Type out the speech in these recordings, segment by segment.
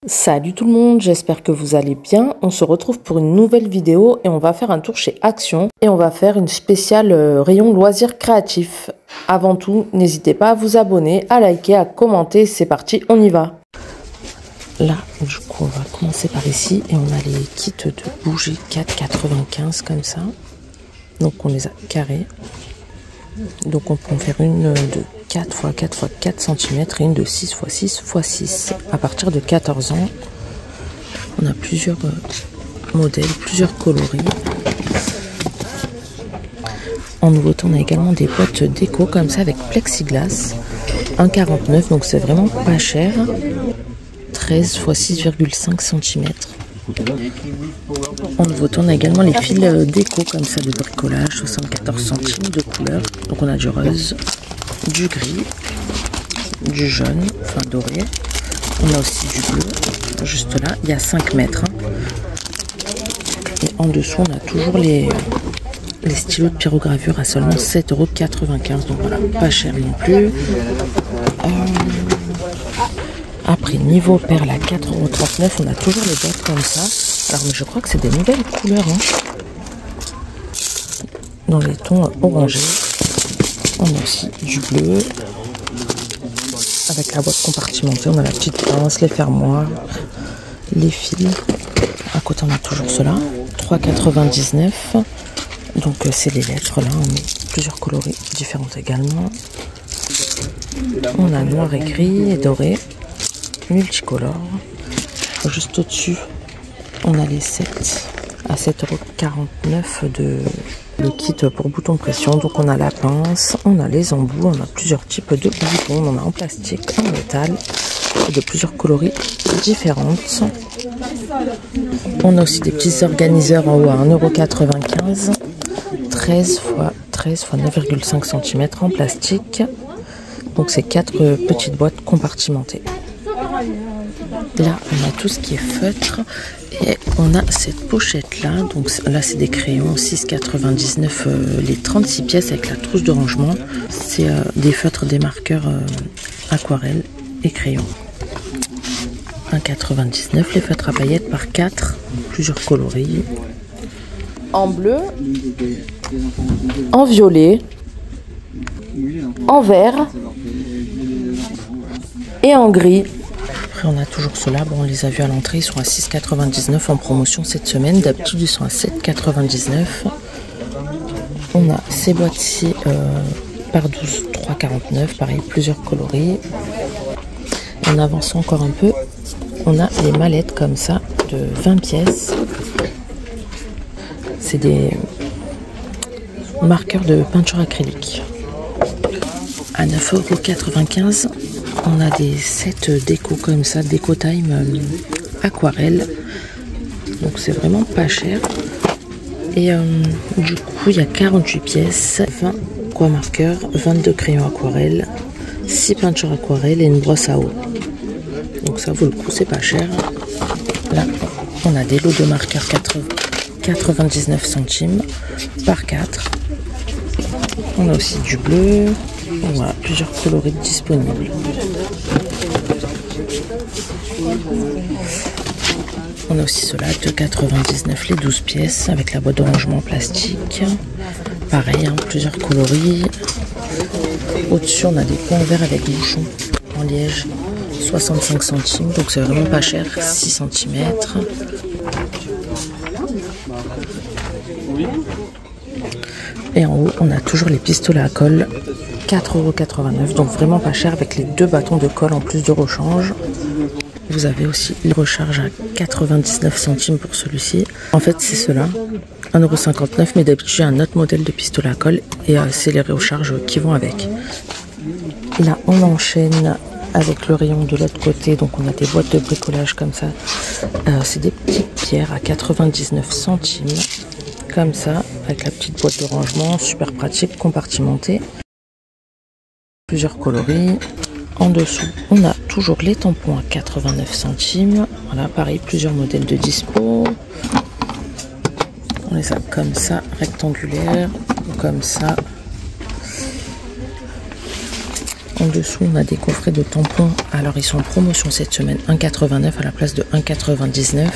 Salut tout le monde, j'espère que vous allez bien. On se retrouve pour une nouvelle vidéo et on va faire un tour chez Action et on va faire une spéciale rayon loisirs créatifs. Avant tout, n'hésitez pas à vous abonner, à liker, à commenter. C'est parti, on y va. Là, du coup, on va commencer par ici et on a les kits de bougies 4,95 comme ça. Donc on les a carrés. Donc on peut en faire une de 4 x 4 x 4 cm et une de 6 x 6 x 6 à partir de 14 ans. On a plusieurs modèles, plusieurs coloris. En nouveauté, on a également des boîtes déco comme ça avec plexiglas. 1,49, donc c'est vraiment pas cher. 13 x 6,5 cm. En nouveauté, on a également les fils déco comme ça de bricolage, 74 centimes de couleur. Donc on a du rose, du gris, du jaune, enfin doré. On a aussi du bleu, juste là, il y a 5 mètres. Et en dessous, on a toujours les stylos de pyrogravure à seulement 7,95 €. Donc voilà, pas cher non plus. Après, niveau perle à 4,39 €, on a toujours les boîtes comme ça. Alors, mais je crois que c'est des nouvelles couleurs. Dans les tons orangés. On a aussi du bleu. Avec la boîte compartimentée, on a la petite pince, les fermoirs, les fils. À côté, on a toujours cela. 3,99 €. Donc, c'est les lettres là. On a plusieurs coloris différentes également. On a noir et gris et doré. Multicolore. Juste au-dessus, on a les 7 à 7,49 € de le kit pour bouton pression. Donc on a la pince, on a les embouts, on a plusieurs types de boutons, on a en plastique, en métal, de plusieurs coloris différentes. On a aussi des petits organiseurs en haut à 1,95 €, 13 x 9,5 cm en plastique. Donc c'est 4 petites boîtes compartimentées. Là, on a tout ce qui est feutre et on a cette pochette là. Donc là, c'est des crayons 6,99 € les 36 pièces avec la trousse de rangement. C'est des feutres, des marqueurs aquarelle et crayons. 1,99 € les feutres à paillettes par 4, plusieurs coloris. En bleu, en violet, en vert et en gris. Après, on a toujours ceux-là. Bon, on les a vus à l'entrée. Ils sont à 6,99 € en promotion cette semaine. D'habitude, ils sont à 7,99 €. On a ces boîtes-ci par 12, 3,49 €. Pareil, plusieurs coloris. Et en avançant encore un peu, on a les mallettes comme ça de 20 pièces. C'est des marqueurs de peinture acrylique. À 9,95 €. On a des sets déco comme ça, déco time aquarelle. Donc c'est vraiment pas cher. Et du coup, il y a 48 pièces, 20 quoi marqueurs, 22 crayons aquarelle, 6 peintures aquarelle et une brosse à eau. Donc ça vaut le coup, c'est pas cher. Là, on a des lots de marqueurs 99 centimes par 4. On a aussi du bleu. Voilà, plusieurs coloris disponibles. On a aussi cela, 2,99 € les 12 pièces avec la boîte de rangement en plastique. Pareil, plusieurs coloris. Au-dessus, on a des pots en verre avec bouchon en liège, 65 centimes. Donc c'est vraiment pas cher, 6 cm. Et en haut, on a toujours les pistolets à colle, 4,89 €, donc vraiment pas cher avec les 2 bâtons de colle en plus de rechange. Vous avez aussi le recharge à 99 centimes pour celui-ci. En fait, c'est cela, 1,59 €, mais d'habitude, j'ai un autre modèle de pistolet à colle et c'est les recharges qui vont avec. Là, on enchaîne avec le rayon de l'autre côté, donc on a des boîtes de bricolage comme ça. C'est des petites pierres à 99 centimes. Comme ça, avec la petite boîte de rangement, super pratique, compartimentée. Plusieurs coloris. En dessous, on a toujours les tampons à 89 centimes. Voilà, pareil, plusieurs modèles de dispo. On les a comme ça, rectangulaires, comme ça. En dessous, on a des coffrets de tampons. Alors, ils sont en promotion cette semaine. 1,89 à la place de 1,99.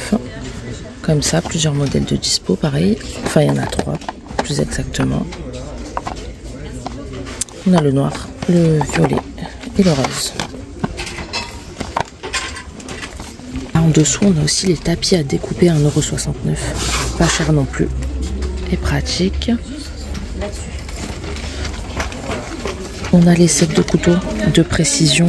Comme ça, plusieurs modèles de dispo, pareil. Enfin, il y en a 3, plus exactement. On a le noir, le violet et le rose. En dessous, on a aussi les tapis à découper à 1,69 €. Pas cher non plus. Et pratique. On a les sets de couteaux de précision.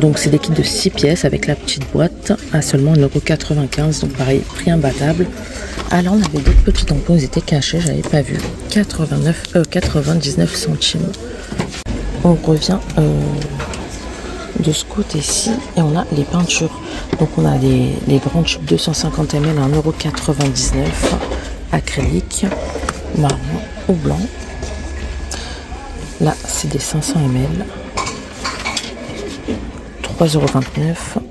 Donc, c'est des kits de 6 pièces avec la petite boîte à seulement 1,95 €. Donc, pareil, prix imbattable. Alors, on avait d'autres petits tampons, ils étaient cachés, j'avais pas vu. 99 centimes. On revient de ce côté-ci et on a les peintures. Donc, on a les grands tubes 250 ml à 1,99 € acrylique, marron ou blanc. Là, c'est des 500 ml. 3,29 €.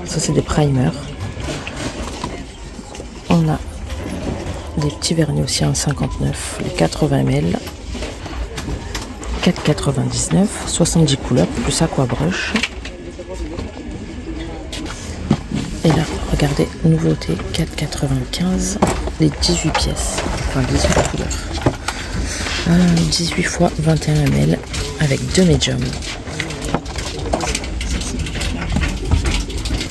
Ça, c'est des primers. On a des petits vernis aussi à 1,59 €. Les 80 ml. 4,99 €. 70 couleurs plus aquabrush. Et là, regardez, nouveauté, 4,95 €. Les 18 pièces. Enfin, 18 couleurs. 18 x 21 ml avec 2 médiums.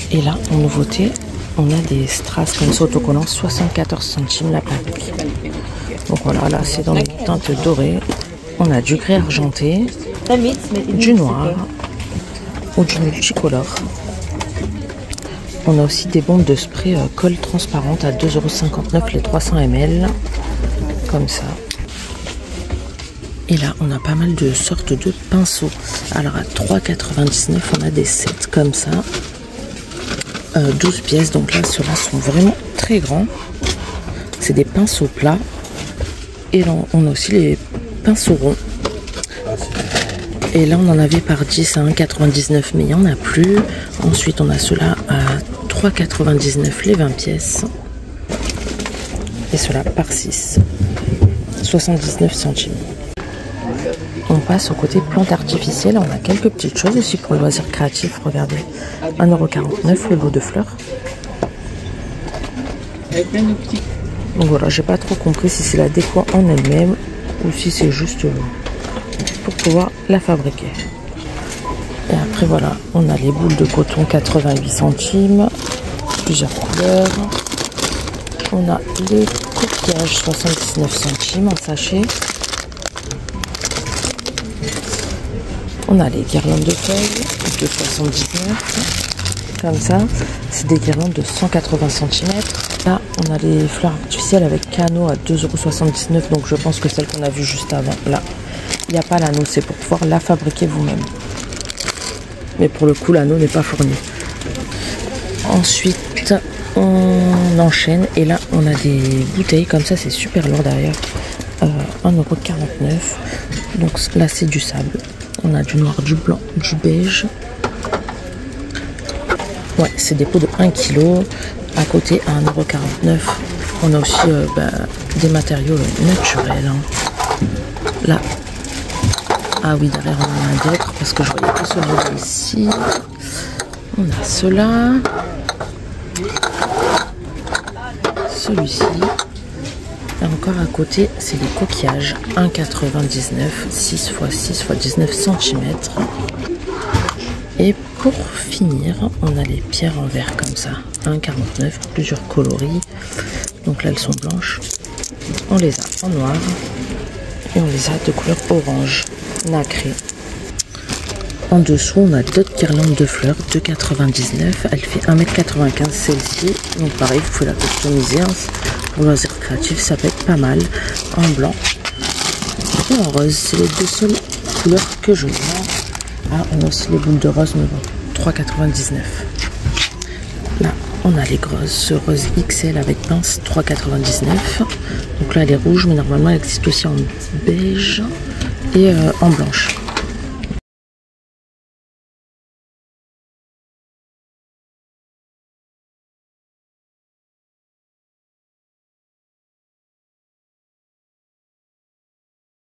Et là, en nouveauté, on a des strass comme ça autocollants, 74 centimes la plaque. Donc voilà, là c'est dans les teintes dorées. On a du gris argenté, du noir ou du multicolore. On a aussi des bombes de spray colle transparente à 2,59 € les 300 ml. Comme ça. Et là, on a pas mal de sortes de pinceaux. Alors, à 3,99 €, on a des sets comme ça. 12 pièces. Donc là, ceux-là sont vraiment très grands. C'est des pinceaux plats. Et là, on a aussi les pinceaux ronds. Et là, on en avait par 10 à 1,99 €, mais il n'y en a plus. Ensuite, on a ceux-là à 3,99 € les 20 pièces. Et ceux-là par 6. 79 centimes. On passe au côté plantes artificielles. On a quelques petites choses aussi pour le loisir créatif. Regardez, 1,49 € le lot de fleurs. Donc voilà, j'ai pas trop compris si c'est la déco en elle-même ou si c'est juste pour pouvoir la fabriquer. Et après voilà, on a les boules de coton 88 centimes, plusieurs couleurs. On a les coquillages 79 centimes en sachet. On a les guirlandes de feuilles de 79, comme ça. C'est des guirlandes de 180 cm. Là, on a les fleurs artificielles avec canot à 2,79 €. Donc je pense que celle qu'on a vue juste avant. Là, il n'y a pas l'anneau, c'est pour pouvoir la fabriquer vous-même. Mais pour le coup, l'anneau n'est pas fourni. Ensuite, on enchaîne. Et là, on a des bouteilles comme ça. C'est super lourd derrière. 1,49 €. Donc là, c'est du sable. On a du noir, du blanc, du beige. Ouais, c'est des pots de 1 kg. À côté, à 1,49 €. On a aussi des matériaux naturels. Hein. Là. Ah oui, derrière, on en a d'autres parce que je voyais que celui ici. On a ceux-là. Celui-ci. Et encore à côté, c'est des coquillages. 1,99 €, 6 x 6 x 19 cm. Et pour finir, on a les pierres en verre comme ça. 1,49 €, plusieurs coloris. Donc là, elles sont blanches. On les a en noir. Et on les a de couleur orange, nacré. En dessous, on a d'autres guirlandes de fleurs, 2,99 €. Elle fait 1,95 m celle-ci. Donc pareil, vous pouvez la customiser. Hein. Pour loisir créatif, ça peut être pas mal. En blanc et en rose. C'est les deux seules couleurs que je vois. Ah, on a aussi les boules de rose, mais bon, 3,99 €. Là, on a les grosses. Ce rose XL avec pince, 3,99 €. Donc là, elle est rouge, mais normalement, elle existe aussi en beige et en blanche.